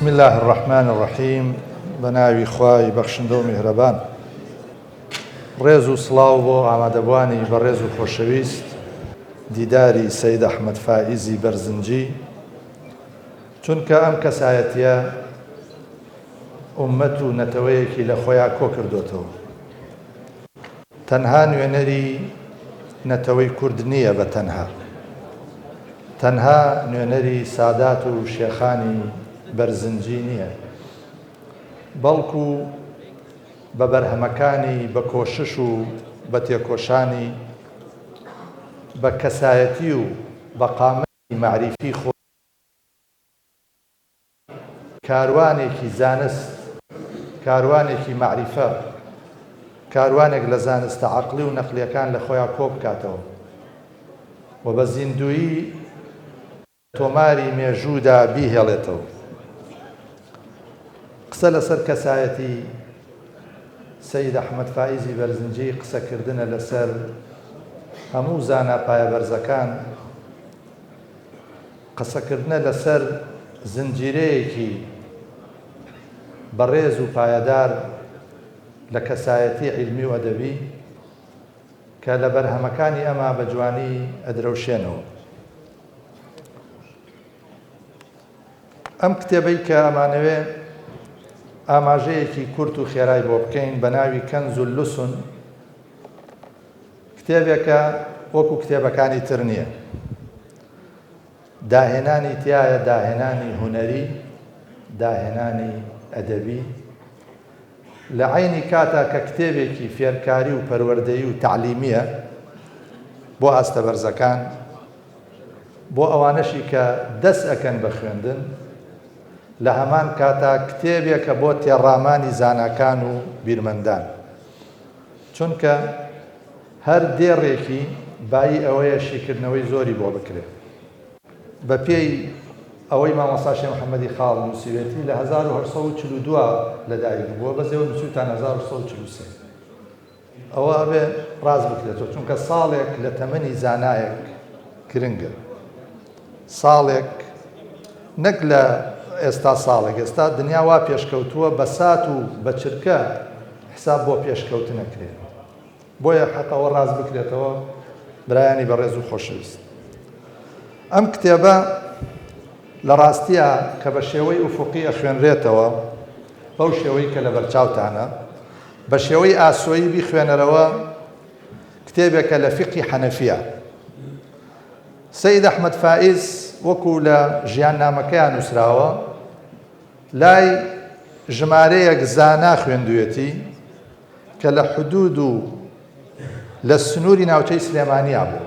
بسم الله الرحمن الرحيم. بناوي خواي بخشندو مهربان. رێز و سڵاو بۆ ئامادەبوانی بە ڕێز و خۆشەویست دیداری سەید ئەحمەد فائیزی بەرزنجی، چونکە ئەم کەسایەتیە ئوممەت و نەتەوەیەکی لە خۆیان کۆ کردوتەوە. تەنها نوێنەری نەتەوەی کورد نییە بە تەنها نوێنەری سادات و شێخانی بەرزنجی نییە، بەڵکو بە بەرهەمەکانی بە کۆشش و بە تێکۆشانی بە کەسایەتی و بە قامەتی معریفی خۆ کاروانێکی زانست، کاروانێکی معریفە، کاروانێک لە زانستە عەقڵی و نەقلیەکان لە خۆیان کۆ بکاتەوە و بە زیندویی تۆماری مێژوودا بیهێڵێتەوە. قسە لەسەر کەسایەتی سەید ئەحمەد فائیزی بەرزنجی قسەکردنە لەسەر هەموو زانا پایە بەرزەکان، قسەکردنە لەسەر زنجیرەیەکی بەڕێز و پایەدار لە کەسایەتی عیلمی و ئەدەبی کە لە بەرهەمەکانی ئەمە بە جوانی ئەدرەوشێنەوە. ئەم کتێبەی کە ئەمانەوێ ئاماژەیەکی کورت و خێرای بۆ بکەین بە ناوی کەنز اللوسن، کتێبێکە وەکو کتێبەکانی تر نییە، داهێنانی تایە، داهێنانی هونەری، داهێنانی ئەدەبی، لە عینی کاتا کە کتێبێکی فێرکاری و پەروەردەیی و تعلیمیە بۆ ئاستە بەرزەکان، بۆ ئەوانەشی کە دەست ئەکەن بە خوێندن، لە هەمان کاتا کتێبێکە بۆ تێڕامانی زاناکان و بیرمەندان، چونکە هەر دێڕێکی بایی ئەوەیە شیکردنەوەی زۆری بۆ بکرێت. بە پێی ئەوەی مامۆستا شێخ محەممەدی خاڵ نووسیوێتی لە 1942 لەدایک بووە، بەزێوە نووسیوتان 1943. ئەوە ئەبێ ڕاست بکرێتەوە، چونکە ساڵێک لە تەمەنی زانایەک گرنگە، ساڵێک نەک لە ئێستا ساڵێک، ئێستا دنیا وا پێشکەوتووە بە سات و بە چرکە حساب بۆ پێشکەوتن نەکرێت. بۆیە حەقەوە ڕاست بکرێتەوە برایانی بەڕێز و خۆشەویست. ئەم کتێبە لە ڕاستیە کە بە شێوەی ئوفوقی ئەخوێنرێتەوە، بەو شێوەی کە لە بەرچاوتانە، بە شێوەی ئاسۆیی بیخوێنەرەوە، کتێبێکە لە فیقی حەنەفیە. سەید ئەحمەد فائیز وەکو لە ژیاننامەکەیان نووسراوە، لای ژمارەیەک زانا خوێندوویەتی کە لە حدود و لە سنووری ناوچەی سلێمانیا بوو.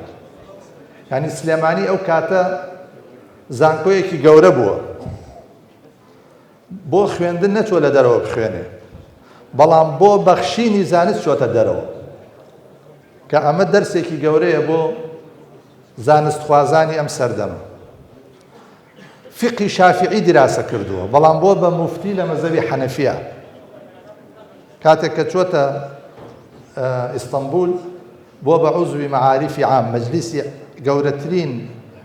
یعنی سلێمانی ئەو کاتە زانکۆیەکی گەورە بووە، بۆ خوێندن نەچوە لە دەرەوە بخوێنێ، بەڵام بۆ بەخشینی زانست چۆتە دەرەوە، کە ئەمە دەرسێکی گەورەیە بۆ زانستخوازانی ئەم سەردەمە. فقی شافعی دراسە کردووە، بەڵام بۆ بە موفتی لە مەزەبی حەنەفیە. کاتێک کە چۆتە ئیستەنبول بۆ بە عوزوی مەعاریفی عام، مەجلیسی گەورەترین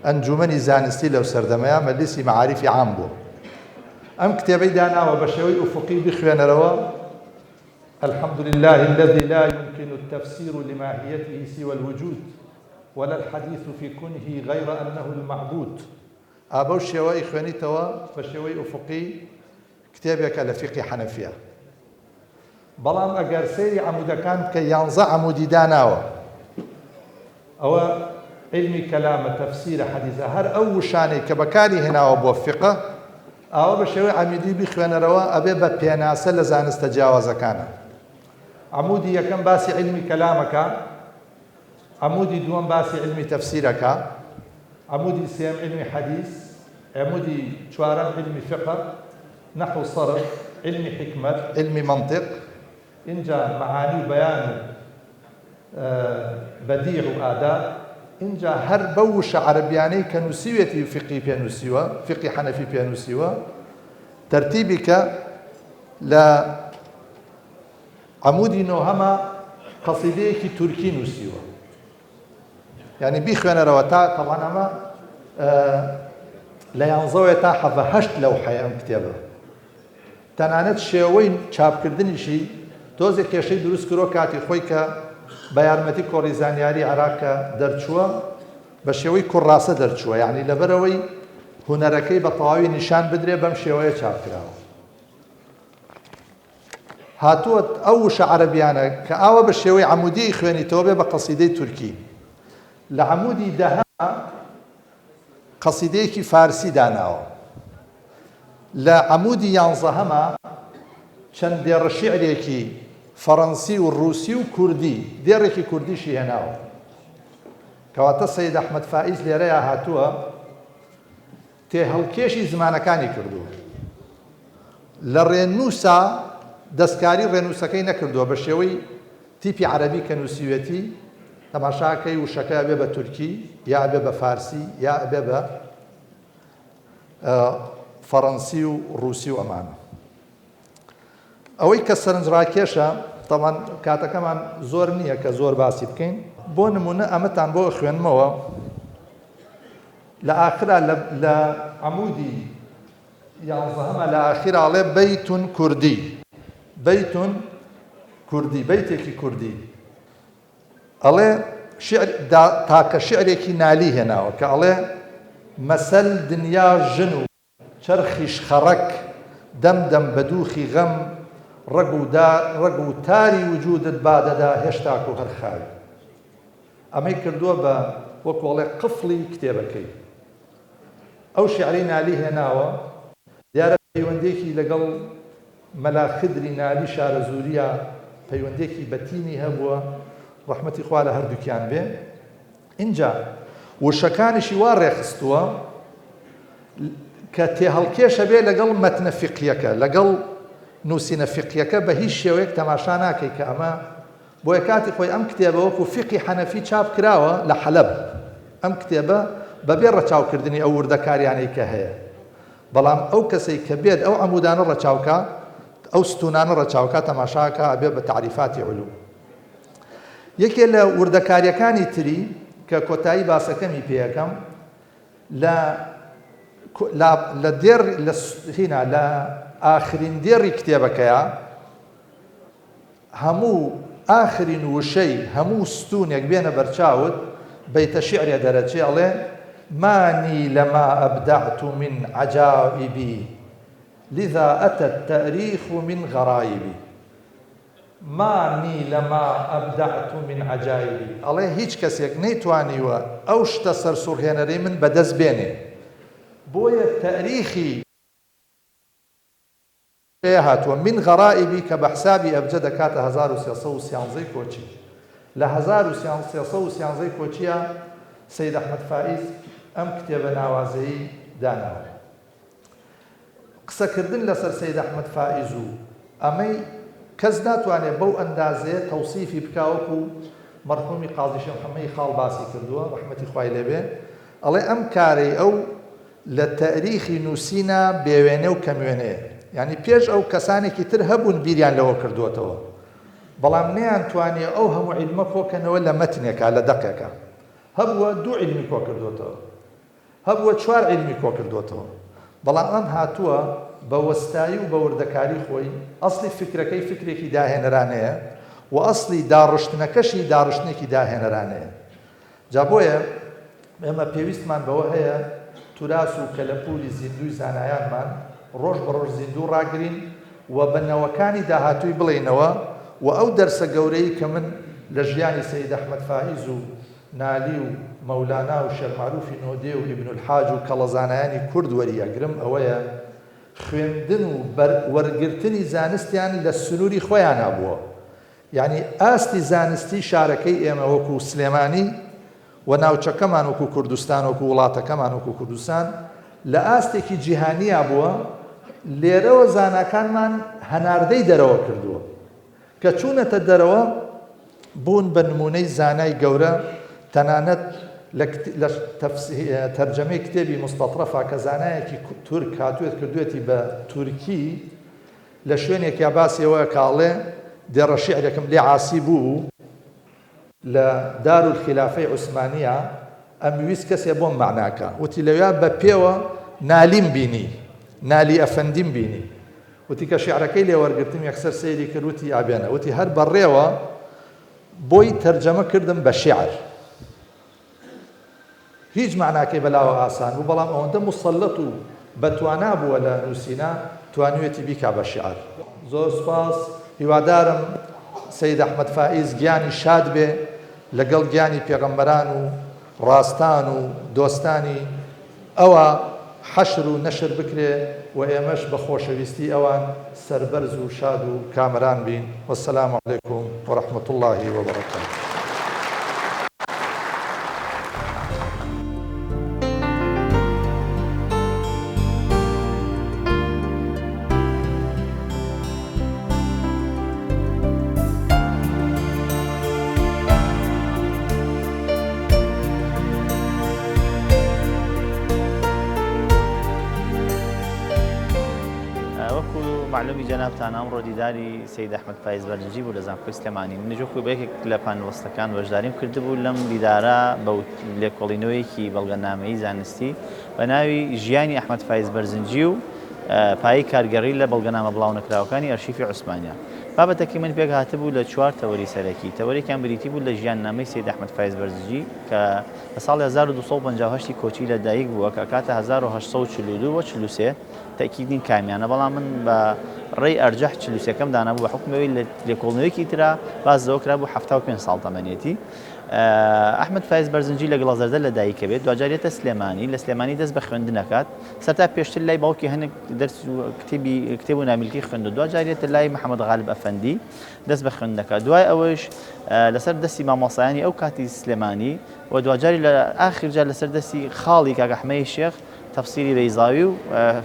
ئەنجومەنی زانستی لەو سەردەمەیە مەجلیسی مەعاریفی عام بوو. ئەم کتێبەی داناوە بە شێوەی ئوفوقی بخوێنەرەوە. الحمد لله الذي لا يمكن التفسير لماهيته سوى الوجود ولا الحديث في كونه غير أنه المعبود. ئابەو شێوەی خوێنیتەوە بە شێوەی ئوفوقی، کتێبێکە لە فیقی حەنەفیە. بەڵام ئەگەر سەیری عەموودەکان کە 11 عەمودی داناوە، ئەوە علمی کەلامە، تەفسیرە، حەدیثە، هەر ئەو وشانەی کە بەکاری هێناوە بۆ فقه، ئەوە بە شێوەی عەمودی بخوێنەرەوە ئەبێ بە پێناسە لە زانستە جیاوازەکانە. عەمودی یەکەم باسی علمی کەلامەکە، عەمودی دووەم باسی علمی تەفسیرەکە، عەمودی سێم علمی حەدیث، عەمودی چوارەم علمی فقه، نەحو صەرف، علمی حکمەت، علمی منطق، اینجا معانی و بەیان و بەدیع و ئاداب، اینجا هەر بەو وشە عەرەبیانەی کە نووسیوێتی فقی پێنووسیوە، فقی حەنەفی پێنووسیوە، تەرتیبی کە لە عەمودی نۆهەمە قەسیدەیەکی تورکی نووسیوە. یعنی بیخوێنەرەوە تا تەڵان ئەمە لە 11 تا 7 لەو حەیە ئەم کتێبە، تەنانەت شێوەی چاپکردنیشی تۆزێک کێشەی دروست کردۆ کاتی خۆی کە بە یارمەتی کۆڕی زانیاری عێراقکە دەرچووە بە شێوەی کوڕاسە دەرچووە، یعنی لەبەرەوەی هونەرەکەی بە تەواوی نیشان بدرێ بەم شێوەیە چاپکراوە. هاتووە ئەو وشە عەرەبیانە کە ئاوە بە شێوەی عەمودی خوێنیتەوە بێ بە قەسیدەی تورکی. لە عەمودی دەهەمە قەسیدەیەکی فارسی داناوە، لە عەمودی یانزەهەمە چەند دێڕە شیعرێکی فەڕەنسی و ڕووسی و کوردی، دێڕێکی کوردیشی هێناوە کەواتە سەید ئەحمەد فائز لێرەیە هاتووە تێهەڵکێشی زمانەکانی کردووە. لە ڕێنووسا دەستکاری ڕێنووسەکەی نەکردووە بە شێوەی تیپی عەرەبی کە نووسیوێتی تەماشاکەی وشەکە ئەبێ بە تورکی یا ئەبێ بە فارسی یا ئەبێ بە فەڕەنسی و ڕووسی و ئەمانە. ئەوەی کە سەرنجڕاکێشە تەمان کاتەکەمان زۆر نییە کە زۆر باسی بکەین، بۆ نمونە ئەمەتان بۆ خوێنمەوە لە ئاخرا لە عەمودی یانزەهەمە لە ئاخراڵێ بەیتون کوردی، بەیتون کوردی، بەیتێکی کوردی ئەڵێ تاکە شعرێکی نالی هێناوە کە ئەڵێ مەسەل دنیا ژن و چەرخیش خەڕەک دەمدەم بە دووخی غەم ڕەگ و تاری وجودت بادەدا هێشتاک و هەرخاوی. ئەمەی کردووە بە وەکوڵێ قفڵی کتێبەکەی. ئەو شعری نالی هێناوە دیارە پەیوەندێکی لەگەڵ مەلا خدری نالی شارە زووریە پەیوەندێکی بەتینی هەبووە ڕەحمەتی خوا لە هەردووکیان بێ. اینجا وشەکانیشی وا ڕێخستووە کە تێهەڵکێشە بێ لەگەڵ مەتنە فیقیەکە، لەگەڵ نووسینە فیقیەکە بە هیچ شێوەیەک تەماشا ناکەی کە ئەمە بۆیە کاتی خۆی ئەم کتێبە وەکو فیقی حەنەفی چاپ کراوە لە حەلەب. ئەم کتێبە بەبێ ڕەچاوکردنی ئەو وردەکاریانەی کە هەیە، بەڵام ئەو کەسەی کە بێت ئەو عەمودانە ڕەچاوکە، ئەو ستونانە ڕەچاوکە تەماشاکە ئەبێ بە تعریفاتی علوم. یەکێ لە وردەکاریەکانی تری کە کۆتایی باسەکەمی پێیەکەم لە دێر هینا لە ئاخرین دێڕی کتێبەکەیە هەموو ئاخرین وشەی هەموو ستونێک بێنە بەرچاوت بەیتە شیعرێ دەرەچێ ئەڵێ مانی لەما ئەبدەعت من عەجائبی لذا ئەتە التەریخ من غەرایبی. مانی لەما ئەبدەعت من عەجائبی، ئەڵێ هیچ کەسێک نەیتوانیوە ئەو شتە سەرسوڕهێنەرەی من بەدەست بێنێ، بۆیە تەریخی هاتووە من غەرائبی کە بە حسابی ئەبجە دەکاتە 1313 کۆچی. لە 1313 کۆچیە سەید ئەحمەد فائز ئەم کتێبە ناوازەیی داناوە. قسەکردن لەسەر سەید ئەحمەد فائز و ئەمەی کەس ناتوانێت بەو ئەندازەیە تەوسیفی بکاوەکو مەرحومی قازی شێخ محەممەدی خاڵ باسی کردووە ڕەحمەتی خوای لێبێ، ئەڵێ ئەم کارەی ئەو لە تەریخی نووسینە بێوێنە و کەموێنەیە، یعنی پێش ئەو کەسانێکی تر هەبوون بیریان لەوە کردووەتەوە، بەڵام نەیانتوانێ ئەو هەموو عیلمە کۆکەنەوە لە مەتنێکە لە دەقێکە. هەبووە 2 عیلمی کۆ کردووەتەوە، هەبووە 4 عیلمی کۆ کردووەتەوە، بەڵام ئەم هاتووە بە وەستایی و بە وردەکاری خۆی ئەسڵی فکرەکەی فکرێکی داهێنەرانەیە و ئەسڵی داڕشتنەکەشی داڕشتنێکی داهێنەرانەیە. جا بۆیە ئێمە پێویستمان بەوە هەیە توراس و کەلەپولی زیندوی زانایانمان ڕۆژ بە ڕۆژ زیندوو ڕاگرین و بەنەوەکانی داهاتووی بڵێنەوە و ئەو دەرسە گەورەی کە من لە ژیانی سەید ئەحمەد فائز و نالی و مەولانا و شێرمەعروفی نۆدێ و ئیبن الحاج و کەڵەزانایانی کورد وەریەگرم ئەوەیە خوێندن و وەرگرتنی زانستیان لە سنووری خۆیان هەبووە. یعنی ئاستی زانستی شارەکەی ئێمە وەکو سلێمانی و ناوچەکەمان وەکو کوردستان وەکو وڵاتەکەمان وەکو کوردستان لە ئاستێکی جیهانیە بووە، لێرەوە زاناکانمان هەناردەی دەرەوە کردووە کە چوونەتە دەرەوە بوون بە نمونەی زانای گەورە. تەنانەت لە تەرجەمەی کتێبی مستەطرەفا کە زانایەکی تورک هاتوێت کردوێتی بە تورکی لە شوێنێکیا باسیەوە کاڵێ دێڕە شیعرێکم لێ عاسی بوو لە دارولخلافەی عوسمانیە، ئەمویست کەسێ بۆم معناکە وتی لەوێ بە پێوە نالیم بینی، نالی ئەفەندیم بینی، وتی کە شیعرەکەی لێ وەرگرتم یەکسەر سەیری کرد وتی ئابێنە وتی هەر بەڕێوە بۆی تەرجەمە کردم بە شیعر هیچ معناکەی بەلاوە ئاسان بوو بەڵام ئەوەندە مسەڵەت و بەتوانا بووە لە نووسینە توانیوێتی بیکا بە شیعر. زۆر سپاس، هیوادارم سەید ئەحمەد فائیز گیانی شاد بێ لەگەڵ گیانی پێغەمبەران و ڕاستان و دۆستانی ئەوە حەشر و نەشر بکرێ و ئێمەش بە خۆشەویستی ئەوان سەربەرز و شاد و کامران بین. وەسەلام عەلەیکوم وەڕەحمەت الله وبەرەکاتوه. معلومی جەنابتان ئەمڕۆ دیداری سەید ئەحمەد فایز بەرزنجی بوو لە زانکۆی سلێمانی. منیش وەکو بەیەکێک لە پانەوەستەکان بەشداریم کردبوو لەم دیدارە بە لێکۆڵینەوەیەکی بەڵگەنامەیی زانستی بە ناوی ژیانی ئەحمەد فایز بەرزنجی و پایی کارگەڕی لە بەڵگەنامە بڵاو نەکراوەکانی ئەرشیفی عوسمانیا. بابەتێکی من پێک هاتبوو لە 4 تەوەری سەرەکی. تەوەریەکیان بریتی بوو لە ژیاننامەی سەید ئەحمەد فایز بەرزنجی کە لە ساڵی 1258 کۆچی لە دایک بووە کە کاتە 1842 و 43 تەکیدین کامیانە، بەڵام من بە ڕێی ئەرجەح 43ەکەم دانابوو بە حکمەوەی لە لێکۆڵنەوەیەکی ترا باز لەوە کرا بوو 75 ساڵ تەمەنێتی. ئەحمەد فایز بەرزنجی لە گڵەزەردە لە دایکە بێت، دوجارێتە سلێمانی، لە سلێمانی دەست بە خوێندن نەکات، سەرتا پێشتر لای باوکی هەندێک دەرس و کتێب و نامیلکی خوێند و دوجارێتە لای محەممەد غالب ئەفەندی دەست بە خوێندن نەکات. دوای ئەوەش لەسەر دەستی مامۆسایانی ئەو کاتی سلێمانی و دوجاری لە ئاخرجار لەسەر دەستی خاڵی کاک ئەحمەدی شێخ تەفسیری بەیزاوی و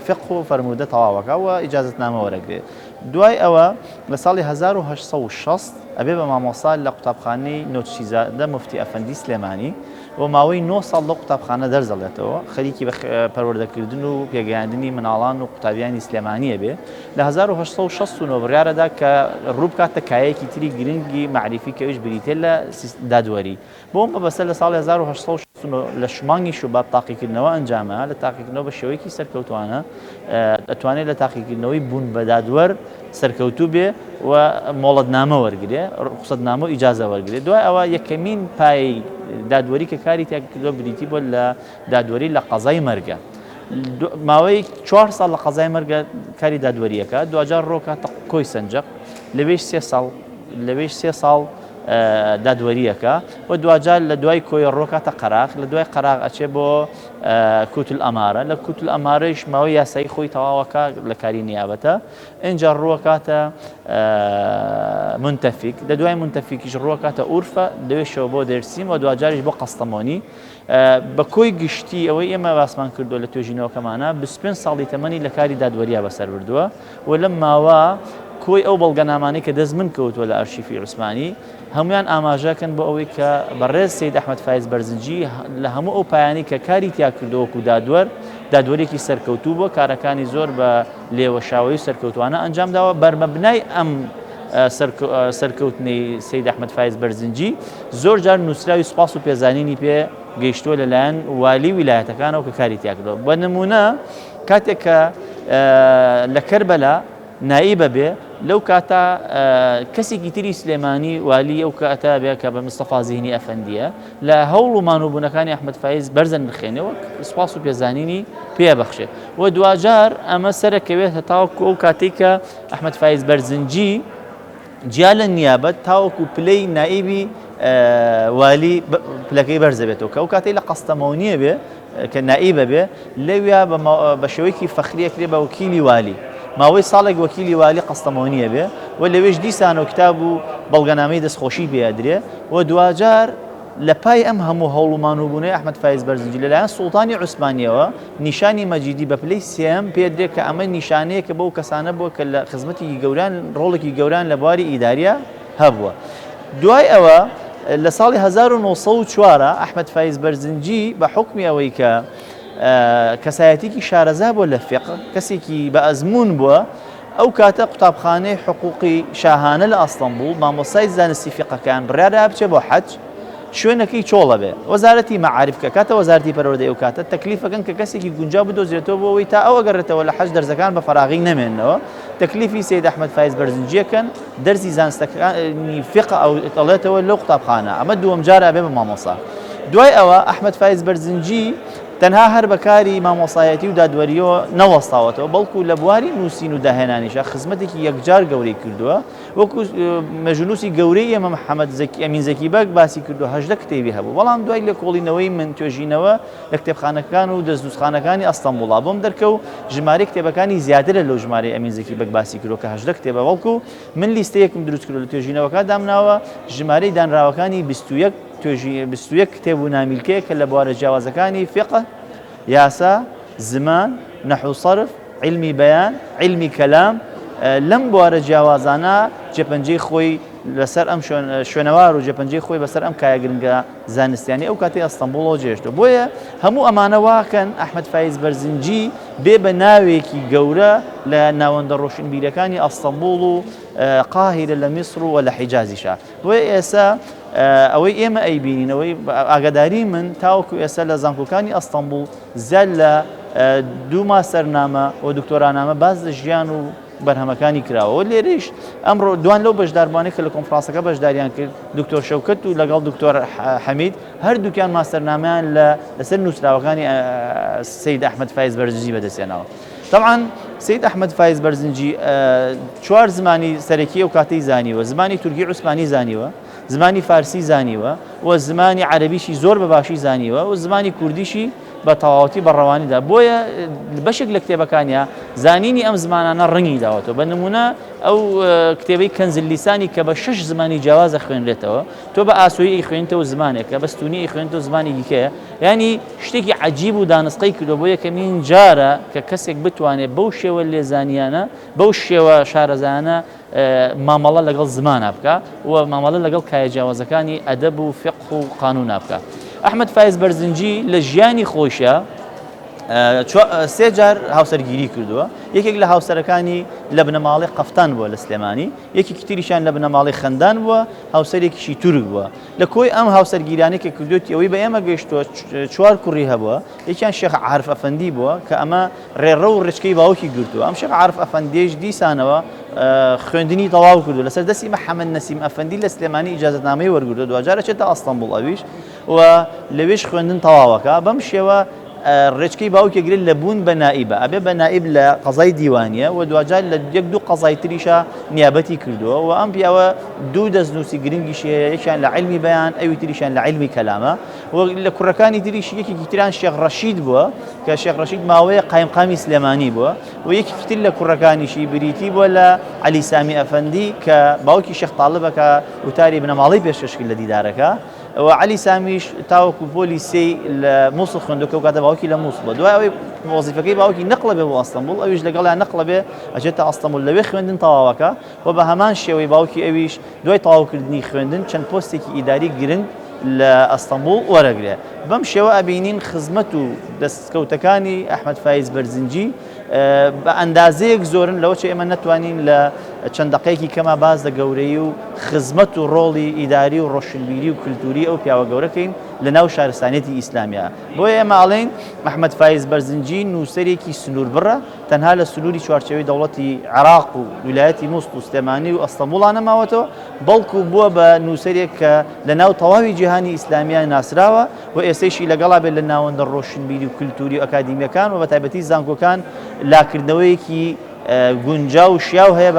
فقه و فەرموودە تەواوەکە و ئیجازەتنامە وەرەگرێت. دوای ئەوە لە ساڵی 1860 ئەبێ بە مامۆسا لە قوتابخانەی نۆچیزادە مفتی ئەفەندی سلێمانی و ماوەی 9 ساڵ لە قوتابخانە دەرزەڵێتەوە، خەریکی بە پەروەردەکردن و پێگەیاندنی مناڵان و قوتابیانی سلێمانیە بێ. لە 1869 بڕیارەدا کە ڕوو بکاتە کایەکی تری گرنگی معریفی کەویش بریتێ لە دادوەری. بۆم بەسەر لە ساڵی 1860 لە شمانگی شوبات تاقیکردنەوە ئەنجامە، لە تاقیکردنەوە بە شێوەیەکی سەرکەوتوانە ئەتوانێت لە تاقیکردنەوەی بوون بە دادوەر سەرکەوتوو بێ و مۆڵەتنامە وەرگێ، ڕوخسەتنامە و ئیجازە وەرگێ. دوای ئەوە یەکەمین پای دادوەری کە کاری تاکردۆ بریتی بۆ لە دادوەری لە قەزای مەرگە. ماوەی 4 ساڵ لە قەزای مەرگە کاری دادوەریەکە، دوجار ڕۆکاتە کۆی سەنجەق، لەوێش 3 ساڵ دادوەریەکە و دوجار لە دوای کۆی ڕۆکاتە قەراق، لە دوای قەراق ئەچێ بۆ کوتل ئەمارە، لە کوتل ئەمارەیش ماوەی یاسایی خۆی تەواوەکە لە کاری نیابەتە. اینجا ڕووەکاتە منتەفیک، لە دوای منتەفیکیش ڕووەکاتە ئورفە، دەوێشەوە بۆ دەرسیم و دوجاریش بۆ قەستەمۆنی. بە کۆی گشتی ئەوەی ئێمە باسمان کردو لە توێژینەوەکەمانە 25 ساڵی تەمەنی لە کاری دادوەریە بەسەر بردووە و لەم ماوە کۆی ئەو بەڵگەنامانەی کە دەست من کەوتووە لە ئەرشیفی عوسمانی هەمویان ئاماژەکەن بۆ ئەوەی کە بەڕێز سەید ئەحمەد فایز بەرزنجی لە هەموو ئەو پایانی کە کاری تیا کردووەکو دادوەرێکی سەرکەوتوو بۆ کارەکانی زۆر بە لێوەشاوی سەرکەوتوانە ئەنجام داوە. بەرمەبنای ئەم سەرکەوتنەی سەید ئەحمەد فایز بەرزنجی زۆر جار نووسراوی سوپاس و پێزانینی پێ گەیشتووە لەلایەن والی ویلایەتەکانەوە کە کاری تیا کردووە. بە نمونە کاتێک کە لە کەربەلا نائیبە بێ، لەو کاتە کەسێکی تری سلێمانی والی ئەو کاتە بێ کە بە مستەفا زیهنی ئەفەندیە لە هەوڵ و مانووبوونەکانی ئەحمەد فایز بەرزە نرخێنەوە سوپاس و پێزانینی پێبەخشێ و دوجار ئەمە سەرەکەوێت تاوەکو ئەو کاتێک کە ئەحمەد فایز بەرزنجی جیا لە نیابەت تاوەکو پلەی نائیبی والی پلەکەی بەرزە بێتەوە کە ئەو کاتەی لە قەستەمۆنیە بێ کە نائیبە بێ لەویا بە شێوەیەکی فەخریە کرێ بە وەکیلی والی، ماوەی ساڵێک وەکیلی والی قەستەمۆنیە بێ و لەوێش دیسانەوە کتاب و بەڵگەنامەی دەستخۆشی پێدرێ و دوجار لە پای ئەم هەموو هەوڵ و مانووبوونەی ئەحمەد فایز بەرزنجی لەلایەن سوڵتانی عوسمانیەوە نیشانی مەجیدی بە پلەی سێم پێدرێت کە ئەمە نیشانەیە کە بەو کەسانە بووە کە لە خزمەتی گەوران ڕۆڵێکی گەوران لە بواری ئیداریە هەبووە. دوای ئەوە لە ساڵی 1904 ئەحمەد فایز بەرزنجی بە حکمی ئەوەی کە کەسایەتێکی شارەزا بۆ لە فقه، کەسێکی بە ئەزمون بووە، ئەو کاتە قوتابخانەی حقوقی شاهانە لە ئەستەمبول مامۆستای زانستی فقەکان بڕیاردا بچێت بۆ حەج، شوێنەکەی چۆڵە بێ وەزارەتی مەعارفکە کاتە وەزارەتی پەروەردەی ئەو کاتە تەکلیفەکەن کە کەسێکی گونجاو بدۆزرێتەوە بۆەوەی تا ئەو ئەگەڕێتەوە لە حەج دەرزەکان بە فەراغی نەمێننەوە تەکلیفی سەید ئەحمەد فایز بەرزنجیەکەن دەرسی زانستەکانی فقه ئەو دەڵێتەوە لەو قوتابخانە ئەمە دووەم جارە بێ بە مامۆستا دوای ئەوە ئەحمەد فایز بەرزنجی تەنها هەر بەکاری مامۆسایەتی و دادوەریەوە نەوەستاوەتەوە بەڵکو لە بواری نووسین و داهێنانیشە خزمەتێکی یەکجار گەورەی کردووە وەکو مەژنووسی گەورەی ئێمە محەممەد ئەمین زەکی بەگ باسی کردو 18 کتێبی هەبوو بەڵام دوای لە کۆڵینەوەی من توێژینەوە لە کتێبخانەکان و دەستنووسخانەکانی ئەستەمبوڵا بۆم دەرکەوت ژمارە کتێبەکانی زیاترە لەو ژمارەی ئەمین زەکی بەگ باسی کردو کە 18 کتێبە بەڵکو من لیستەیەکم دروست کردو لە توێژینەوەکە دامناوە ژمارەی دانراوەکانی 21 کتێب و نامیلکەیە کە لە بوارە جیاوازەکانی فقه یاسا زمان نحو صرف علمی بەیان علمی کەلام لەم بوارە جیاوازانە جێپەنجەی خۆی لەسەر ئەم شوێنەوار و جێپەنجەی خۆی بەسەر ئەم کایە گرنگە زانستیانی ئەو کاتی ئەستەمبوڵەوە جێشتەوە بۆیە هەموو ئەمانە واکەن ئەحمەد فایز بەرزنجی بێ بە ناوێکی گەورە لە ناوەندە ڕۆشنبیرەکانی ئەستەمبوڵ و قاهیرە لە میسر و لە حیجازیشە بۆیە ئێستا ئەوەی ئێمە ئەیبینینەوەی ئاگاداری من تاوەکو ئێستا لە زانکۆکانی ئەستەمبوڵ زیاد لە 2 ماستەرنامە و دکتۆرانامە باز لە ژیان و بەرهەمەکانی کراوە لێرەش ئەمڕۆ دوان لەو بەشداربوانەی کە لە کۆنفرانسەکە بەشداریان کرد دکتۆر شەوکەت و لەگەڵ دکتۆر حەمید هەردووکیان ماستەرنامەیان لەسەر نووسراوەکانی سەید ئەحمەد فایز بەرزنجی بەدەستێنەوە طبعا سەید ئەحمەد فایز بەرزنجی 4 زمانی سەرەکی ئەو کاتەی زانیوە زمانی تورکی عوسمانی زانیوە زمانی فارسی زانیوە و زمانی عەرەبیشی زۆر بەباشی زانیوە و زمانی کوردیشی بە تەواوەتی بەڕەوانیدا بۆیە بەشێک لە کتێبەکانیە زانینی ئەم زمانانە ڕەنگی داوەتەوە بە نمونە ئەو کتێبەی کەنزل لیسانی کە بە 6 زمانی جیاوازە خوێنرێتەوە تۆ بە ئاسۆیی خوێنیتەوە زمانێکە بە ستونی خوێنیتەوە زمانێکی کەیە ینی شتێکی عەجیب و دانسقەی کردو بۆ یەکەمین جارە کە کەسێک بتوانێت بەو شێوە لێزانیانە بەو شێوە شارەزانە مامەڵە لەگەڵ زمانە بکە و مامەڵە لەگەڵ کایە جیاوازەکانی ئەدەب و فقه و قانون بکە ئەحمەد فایز بەرزنجی لە ژیانی خۆشە 3 جار هاوسەرگیری کردووە یەکێک لە هاوسەرەکانی لە بنەماڵی قەفتان بووە لە سلێمانی یەکێکی تریشان لە بنەماڵی خەندان بووە هاوسەرێکیشی تورک بووە لە کۆی ئەم هاوسەرگیرانێک کە کردوێتی ئەوەی بە ئێمە گەیشتووە 4 کوڕی هەبووە یەکیان شێخ عارف ئەفەندی بووە کە ئەمە ڕێڕە و ڕێچکەی باوکی گرتووە ئەم شێخ عارف ئەفەندیش دیسانەوە خوێندنی تەواو کردو لەسەر دەستی محەممەد نەسیم ئەفەندی لە سلێمانی ئیجازەتنامەی وەرگرتووە دوجارە چێتە ئەستەمبوڵ ئەویش و لەوێش خوێندن تەواوەکە بەم شێوە ڕێچکەی باوکی گرێت لە بوون بە نائیبە ئەبێ بە نائیب لە قەزای دیوانیە و دوجار لە 1-2 قەزای تریشە نیابەتی کردووە و ئەم پیاوە 2 دەستنووسی گرنگیشەیە یەکیان لە علمی بەیان ئەوی تریشان لە علمی کەلامە و لە کوڕەکانی تریشی یەکێکی تران شێخ ڕەشید بووە کە شێخ ڕەشید ماوەیە قایمقامی سلێمانی بووە و یەکێکی تر لە کوڕەکانیشی بریتی بووە لە عەلی سامی ئەفەندی کە باوکی شێخ تاڵبەکە وتاری بنەماڵی پێشکەشکرد لە دیدارەکە و عەلی سامیش تاوەکو پۆلی سێی لە مووسڵ خوێندووە کاتە باوکی لە مووسڵە دوای ئەوەی وەزیفەکەی باوکی نەقڵە بێ بۆ ئەستەمبوڵ ئەویش لەگەڵیان نەقڵە بێ ئەچێتە ئەستەمبوڵ لەوێ خوێندن تەواوەکە و بە هەمان شێوەی باوکی ئەویش دوای تەواوکردنی خوێندن چەند پۆستێکی ئیداری گرنگ لە ئەستەمبوڵ وەرەگرێ بەم شێوە ئەبینین خزمەت و دەستکەوتەکانی ئەحمەد فایز بەرزنجی بە ئەندازەیەک زۆرن لەوە چێ ئێمە نەتوانین لە چەند دقەیەکی کەما باز لە گەورەی و خزمەت و ڕۆڵی ئیداری و ڕۆشنبیری و کللتوری ئەو پیاوە گەورەکەین لە ناو شارستانێتی ئیسلامیە بۆیە ئێمە ئاڵێن ئەحمەد فایز بەرزنجی نووسەرێکی سنوور بڕە تەنها لە سنووری چوارچەوەی دەوڵەتی عێراق و ویلایەتی مووسڵ و سلێمانی و ئەستەمبوڵ نەماوەتەوە بەڵکو بووە بە نووسەرێک کە لە ناو تەواوی جیهانی ئیسلامیان ناسراوە و ئێستەیشی لەگەڵا بێت لە ناوەندە ڕۆشنبیری و کللتوری و ئەکادیمیەکان و بە تایبەتی زانکۆکان لاکردنەوەیەکی گونجاو و شیاو هەیە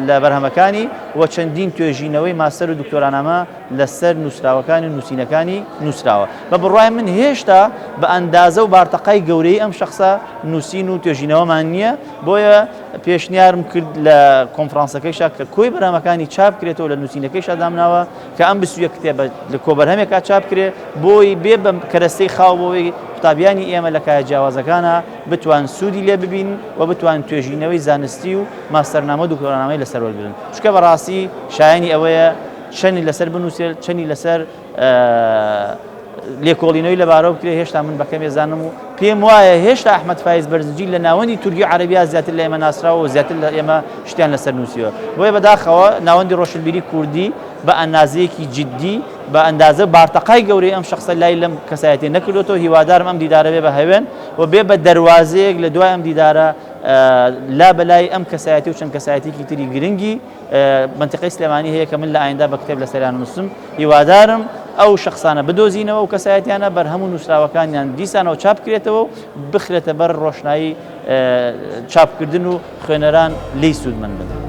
لە بەرهەمەکانی و چەندین توێژینەوەی ماستەر و دکتۆرانامە لەسەر نووسراوەکانی و نووسینەکانی نووسراوە بە بڕوای من هێشتا بە ئەندازە و بارتەقای گەورەی ئەم شەخصە نووسین و توێژینەوەمان نییە بۆیە پێشنیارم کرد لە کۆنفرانسەکەیشا کە کۆی بەرهەمەکانی چاپ کرێتەوە لە نووسینەکەیشا دامناوە کە ئەم 21 کتێبە لە کۆبەرهەمێکا چاپ کرێ بۆی بێ بە کەرەستەی خاو بۆی قوتابیانی ئێمە لە کایە جیاوازەکانە بتوان سوودی لێ ببین و بتوان توێژینەوەی زانستی و ماستەرنامە و دکتۆرانامەی لەسەر وەرگرن چونکە بەڕاستی شایانی ئەوەیە چەندی لەسەر بنووسێت چەندی لەسەر لێکۆڵینەوەی لەبارەوە کرێ هێشتا من بەکەم ێزانم و پێم وایە هێشتا ئەحمەد فایز بەرزجی لە ناوەندی تورکی عەرەبیا زیاتر لە ئێمە ناسراوە و زیاتر لە ئێمە شتیان لەسەر نووسیوە بۆیە بەداخەوە ناوەندی ڕۆشنبیری کوردی بە ئەندازەیەکی جددی بە ئەندازە بارتەقای گەورەی ئەم شەخسە لای لەم کەسایەتێ نەکردوێتەوە هیوادارم ئەم دیدارە بێ بە هەوێن و بێ بە دەواازەیەک لە دوای ئەم دیدارە لا بەلای ئەم کەسایەتی و چەند کەسایەتێکی تری گرنگی منتیقەی سلێمانی هەیە کە من لە ئایندا بە کتێب لەسەریان نووسم هیوادارم ئەو شخصانە بدۆزینەوە و کەسایەتیانە بەرهەموو نووسراوەکانیان دیسانەوە چاپ کرێتەوە و بخرێتە بەر ڕۆشنایی چاپکردن و خوێنەران لی سوودمەند بدەن.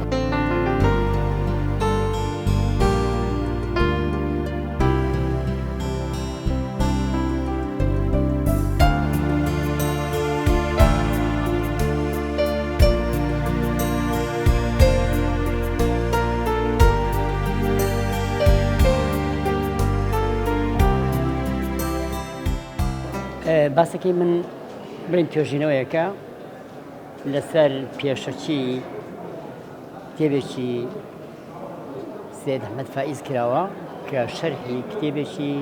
باسەکەی من برین توێژینەوەیەکە لەسەر پێشەکی کتێبێکی سید ئەحمەد فائز کراوە کە شەرحی کتێبێکی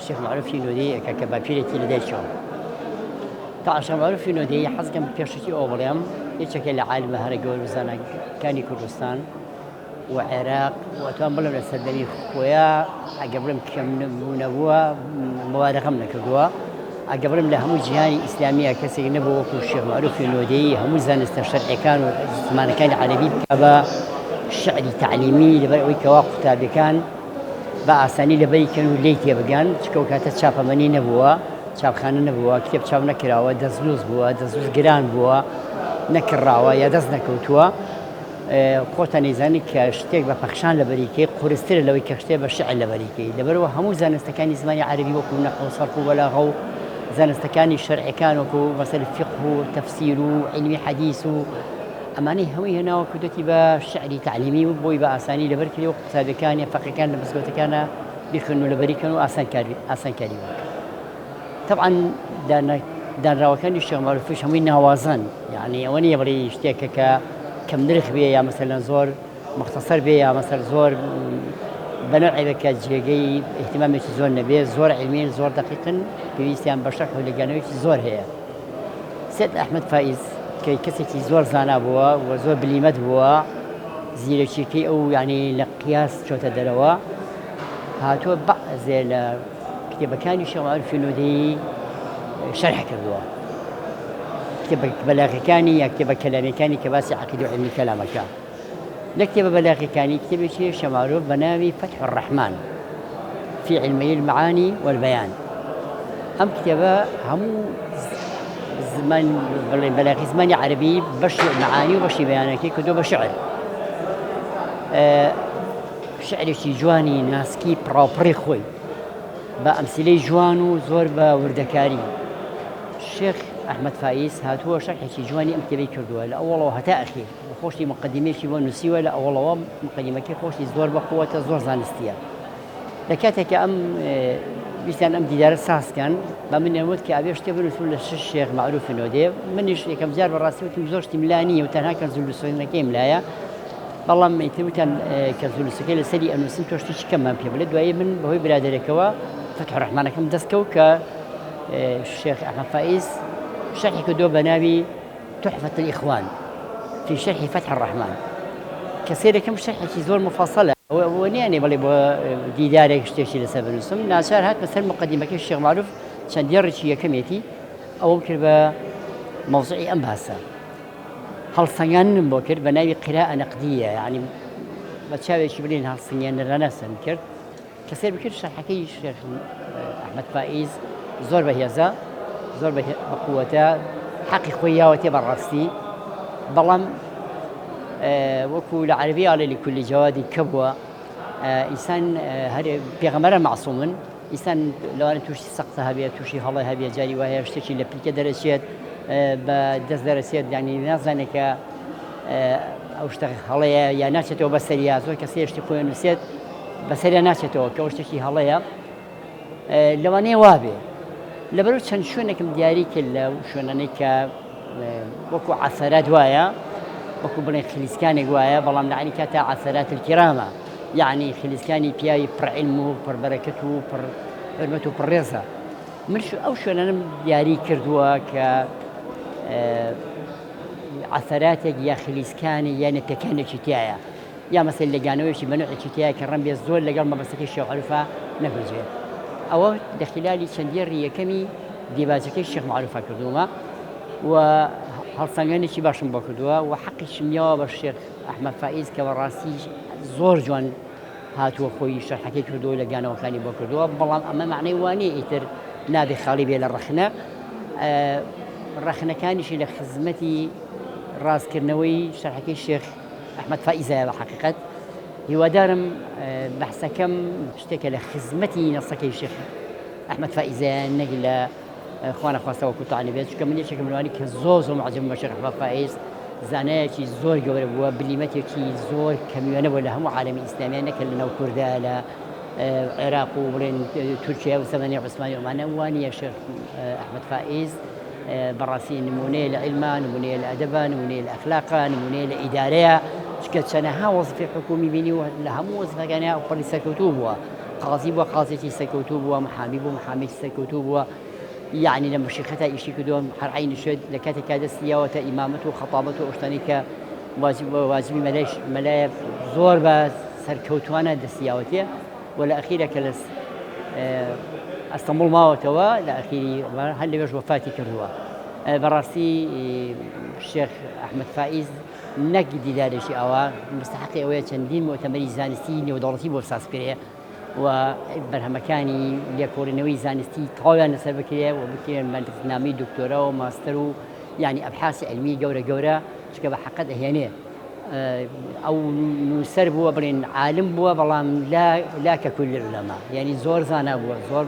شێخ معروفی نۆدەیەکە کە باپیرێکی لەدایکەوە تا شێخ معروفی نۆدەی حەزەکەم پێشەکی ئەو بڵێم یەکێکە لە عالمە هەرە گەورە زانەکانی کوردستان و عێراق وەتوان بڵێم لە سەردەمی خۆیە ئەگە بڵێم کەم نەبووە مواردەقەم نەکردووە ئەگە بڵێم لە هەموو جیهانی ئیسلامیە کەسێک نەبوو وەکو شێخ معروفی نۆدەیی هەموو زانستە شەرعیەکان و زمانەکانی عەرەبی بکە بە شعری تعلیمی لەبەر ئەوەی کەوا قوتابیەکان بە ئاسانی لەبەری کەن و لێی تێبگەن چکە و کاتە چاپەمەنی نەبووە چاپخانە نەبووە کتێب چاپ نەکراوە دەستنووس بووە دەستنووس گران بووە نەکڕاوە یا دەست نەکەوتووە خۆتە نەیزانی کە شتێک بە پەخشان لەبەریکەی قورسترە لەوەی کە شتێک بە شعر لەبەریکەی لەبەرەوە هەموو زانستەکانی زمانی عەرەبی وەکو نەحو و سەرف و بەلاغە و زانستەکانی شەرعیەکان وەکو مەسەلە فیقه و تەفسیر و علمی حەدیث و ئەمانەی هەمووی هێناوە کردوەتی بە شعری تعلیمی و بۆی بە ئاسانی لەبەر کردی و قوتابیەکانی فەقیەکان لە مزگەوتەکانە بیخوێن و لەبەریکەن و ئاسانکاری بکەن. طبعا دانراوەکانی شێخ معروفیش هەمووی ناوازن یعنی ئەوە نییە بڵێ شتێکە کە کەم نرخ بێ یا مەسەلەن زۆر مختصر بێ یا مەسەل زۆر بەنوعی کە جێگەی احتیمامێکی زۆر نەبێ زۆر علمین زۆر دقیقن پێویستیان بە شەرح و لێگانەوەیکی زۆر هەیە. سید ئەحمەد فائز کە کەسێکی زۆر زانا بووە و زۆر بلیمەت بووە زیرەکیەکەی ئەو یعنی لە قیاس چۆتە دەرەوە هاتووە بەعزێ لە کتێبەکانی شێخ معروفی نۆدەیی شەرح کردووە کتێبە بەلاغیەکانی یا کتێبە کەلامیەکانی کە باسی عەقیدە و علمی کەلامەکە لە کتێبە بەلاغیەکانی کتێبێکی شێخ معروف بە ناوی فتح الرحمن في علمي المعاني والبيان ئەم کتێبە هەموو زمان بەلاغی زمانی عەرەبی بەشی معانی و بەشی بەیانەکەی کردووە بە شعر شعرێکی جوانی ناسکی پڕاوپڕی خۆی بە ئەمسیلەی جوان و زۆر بە وردەکاری شێخ ئەحمەد فائز هاتووە شەرحێکی جوانی ئەم کتێبەی کردووە لە ئەوڵەوە هەتا ئەخیر خۆشی مقدمێکی بۆ نووسیوە لە ئەوڵەوە مقدمەکەی خۆشی زۆر بەقووەتە زۆر زانستیە لە کاتێککە ئەم ویستیان ئەم دیدارە ساسکەن بە من نەوت کە ئەبێ شتێ بنووسون لە شێخ معروفی نۆدێ منیش یەکەم جار بەڕاستی وتم زۆر شتی ملانیە و تەنها کەنزولوسەکەی ملایە بەڵام ئیتروتان کەنزولوسەکەی لەسەری ئەنووسم تۆ شتێکی کەممان پێ بڵێ دوایێ من بەهۆی برادەرێکەوە فتح الرحمانەکەم دەستکەوت کە شێخ ئەحمەد فائز شرحی کردووە بە ناوی تحفة الإخوان في شرح فتح الرحمن کەسێرەکەم شرحێکی زۆر مفەسەلە ئەوە نیانێ بڵێ بۆ دیدارێک شتێکی لەسەر بنووسم ناچار هات بەسەر مقدمەکەی شێخ معروف چەندی ڕێکی یەکەمێتی ئەوەم کرد بە مەوزوعی ئەم باسە هەڵسەنگاندنم بۆ کرد بە ناوی قراءة نەقدیە یعنی بە چاوێکی بڵێن هەڵسەنگاندنەسم کرد کەسێر بکرد شەرحەکەی شێخ ئەحمەد فائز زۆر بەهێزە زۆر بەقووەتە حەقی خۆی یاوەتێ بەڕاستی بەڵام وەکو لە عەرەبی ئاڵێ لكل جواد کەبووە ئینسان هەر پێغەمبەرە معسوومن ئینسان لەوانە تووشی سەقتە هەبێ تووشی هەڵە هەبێ جاری وایە شتێکی لە پلیکە دەرەچێت بە دەست دەرەچێت یعنی نازانێت کە ئەو شتە هەڵەیە یا ناچێتەوە بەسەریا زۆر کەسێ شتی خۆی نووسێت بەسەریا ناچێتەوە کە ئەو شتێکی هەڵەیە لەوانەیە وابێ لەبەرەوە چەند شوێنێکم دیاری کرد لە شوێنانەی کە وەکو عەسەرات وایە وەکو بڵێن خلیسکانێک وایە بەڵام لەعینی کاتە عەسەرات الکرامە یعنی خلیسکانی پیاوی پڕ عیلم و پڕ بەرەکەت و پڕ حرمەت و پڕێزە من ئەو شوێنەم دیاری کردووە کە عەسەراتێک یا خلیسکانی یا نەتەکانێکی تایە یا مەسەل لەگانەوەیکی بەنوعێکی تایە کە ڕەن بێ زۆر لەگەڵ مەبەستەکەی شێخ عەرفە نەبەجێت ئەوە لە خلالی چەندین ڕیەکەمی دیباجەکەی شێخ معروفە کردوومە و هەڵسەنگێنێکی باشم بۆ کردووە و حەقیشم نیاوە بە شێخ ئەحمەد فائیز کە بەڕاستی زۆر جوان هاتووە خۆی شەرحەکەی کردووە لە گانەوەکانی بۆ کردووە بەڵام ئەمە معنەی وانەیە ئیتر نابێ خاڵی بێ لە ڕەخنە ڕەخنەکانیشی لە خزمەتی ڕاستکردنەوەی شەرحەکەی شێخ ئەحمەد فائیزایە بە حەقیقەت هیوادارم بەحسەکەم شتێکە لە خزمەتی نەسەکەی شێخ ئەحمەد فائیزایە نەک لە خوا نەخواستەوە کوتانی بێت چونکە من یەکێکم لەوانی کە زۆر معجب بە شێخ ئەحمەد فائیز زانایەکی زۆر گەورە بووە بلیمەتێکی زۆر کەمیوانە بووە لە هەموو عالەمی ئیسلامیە نەکە لە ناو کووردا لە عێراق و بڵێن تورکیا و سەمەنی عوسمانی ئەمانە وانییە شێخ ئەحمەد فائیز بەڕاستی نمونەیە لە عیلما نمونەیە لە ئەدەبە نمونەیە لە ئەخلاقا نمونەیە لە ئیدارەیە چکە چەندەها وەزفی حکومی بینی و لە هەموو وەزفەکانیان پڕی سەرکەوتوو بووە قازی بووە قازێکی سەرکەوتوو بووە محامی بوو محامێکی سەرکەوتوو بووە يعني لما شيختا يشي كدوم هر عين شد لكاتي كادسيا وتا إمامته وخطابته واشتانيكا واجبي ملايا زور با سركوتوانا دسياوتيا ولا أخيرا كلس اسطنبول ما وتوا لا أخيري هل بيش وفاتي كردوا براسي الشيخ أحمد فائز نقد داري شي أوا مستحق أويا تندين مؤتمري زانستي ودولتي بوفساس بيريه وبرهمكاني ليكورنوي زانستي طاوله نسب بكريه وبكريه برنامج دكتوراه وماستر يعني ابحاث علميه جوره شكا بحقد هينه او نسر بو برين عالم بو بلام لا ككل العلماء يعني زور زانا بو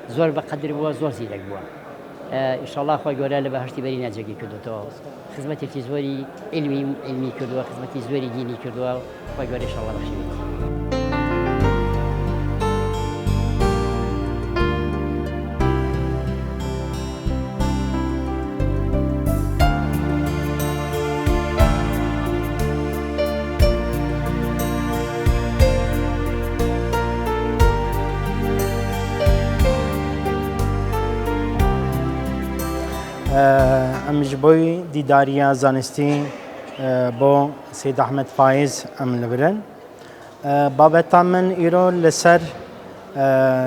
زور بقدر بو زور زيدك بو ان شاء الله خويا جوره لبهشتي برينا جاكي كدو خدمتي زوري علمي كدو خدمتي زوري ديني كدو خويا جوره ان شاء الله بخير ام جبوی دیداریا زانستی با سید احمد فائز ام لبرن بابت من ایرو لسر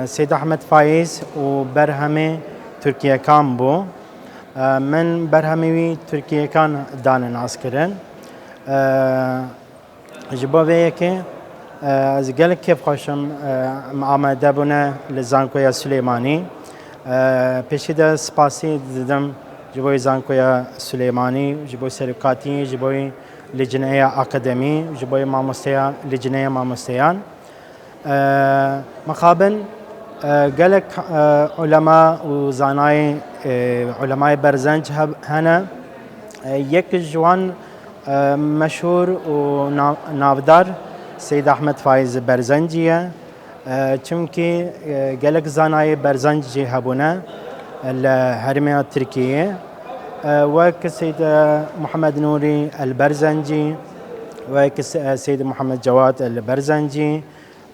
سید احمد فائز و برهمه ترکیه کام بو من برهمه ترکیه کان دان ناس کرن جبوی که از گل کیف خوشم آماده بونه لزانکویا سلیمانی پیشیده سپاسی دیدم جبوی زانکویا سلیمانی جبوی سرکاتی جبوی لجنه اکادمی جبوی ماموستیا لجنه ماموستیان مقابل گلک علماء و زانای علماء برزنج هنا یک جوان مشهور و نافدار سید احمد فائز برزنجیه چونکی گلک زانای برزنجی هبونه الهرمية التركية وكسيد محمد نوري البرزنجي وكسيد محمد جواد البرزنجي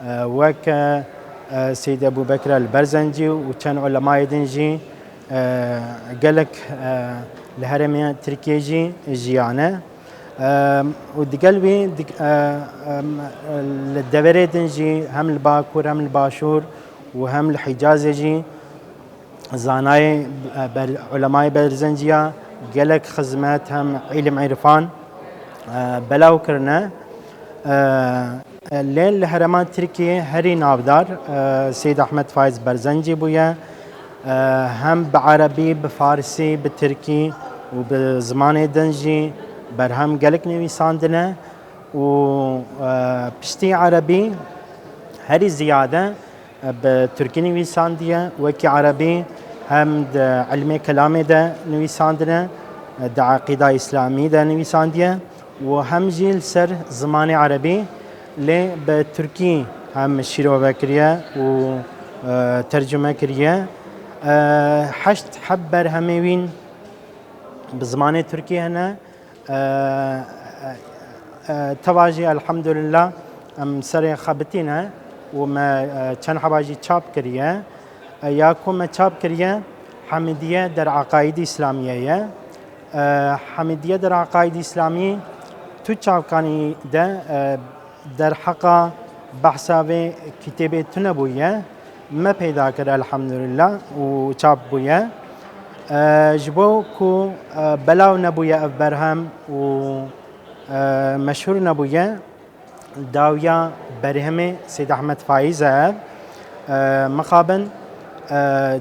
وك سيد أبو بكر البرزنجي وكان علماء دنجي قالك الهرمية التركية جيانة ودقلبي الدبري دنجي هم الباكور هم الباشور وهم الحجاز جي زانای علماء برزنجیا گلک خدمات هم علم عرفان بلاو کرنه لیل لهرمان ترکیه هری نافدار سید احمد فائز برزنجی بویا هم بعربی بفارسی بترکی و بزمان دنجی برهم گلک نویساندنه و پشتی عربی هری زیاده بترکی نویساندیه وکی عربی هم علم کلامی ده نویساندنه ده عقیده اسلامی ده نویساندیه و هم جیل سر زمان عربی لی به ترکی هم شیرو کریه و ترجمه کریه 8 حبر هموین بزمان ترکی هنه تواجی الحمد لله ام سر خبتینه و ما چند حباجی چاپ کریه یا کومە چاپ کردە حەمیدیە دەرعقایدی ئیسلامیەیە حەمیدیە دەرعقایدی ئیسلامی تو چاپکانی دەرحەقا بەحساوێ کتێبێت تو نەبوویە مە پەیدا کرد الحەمدولله و چاپ بوویە ji bo ku belav nebûye ev berhem û meşhûr nebûye dawiya berhemê Sêd Ehmed Faiz e ev mixabin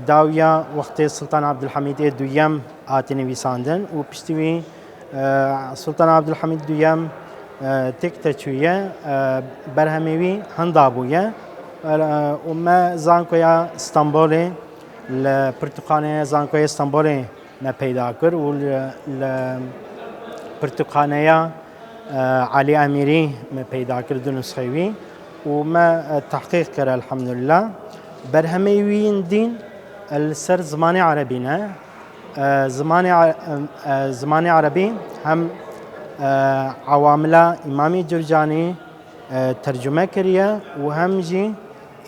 dawiya wextê Sultan Abdulhamîdê duyem hatî nivîsandin û piştî wî Sultan Abdulhamîd duyem têk te çûye berhemê wî hinda bûye û me zankoya Stenbolê li Pirtûkxaneya Zankoya Stenbolê me peyda kir û li Pirtûkxaneya Alî Emîrî me peyda kir du nusxê wî û me tehqîq kir elhamdülillah berhemê wî yên dîn li ser zimanê erebî ne zimanê erebî hem awamila İmamê Curcanî tercüme kiriye û hem jî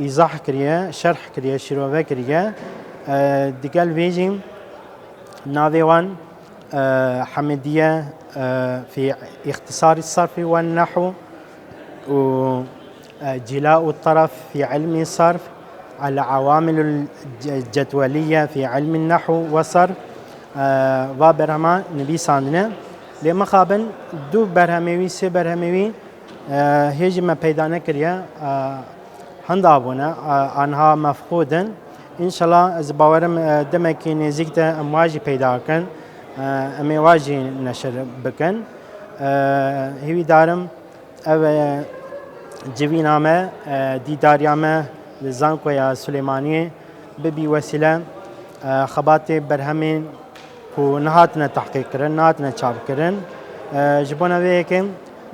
îzah kiriye şerh kiriye şîrove kiriye digel vê jî navê wan Hemidiye في اختصار الصرف والنحو وجلاء الطرف في علم الصرف العوامل الجدولية في علم النحو والصرف وبرهما نبي ساندنا لما خابن دو برهموي سي برهموي هيجي ما بيدانا كريا هندابونا انها مفقودن ان شاء الله از باورم دمكي نزيك امواجي پیدا کن امی واجی نشر بکن هیوی دارم او جوینامه دیداریامه لزانکویا سلیمانی ببی وسیله خبات برهمین کو نهاتنا تحقیق کرن نهاتنا چاپ کرن جبونا ویکم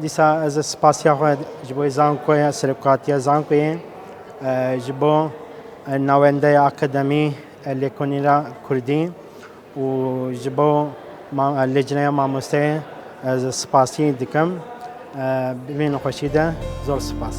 دیسا از سپاسیا خود جبو زانکویا سرکاتیا زانکویا جبو نوانده اکادمی لیکونیرا کردی و جبو لجنه مامۆستەیە سپاسی دکەم ببین خۆشیدا زۆر سپاس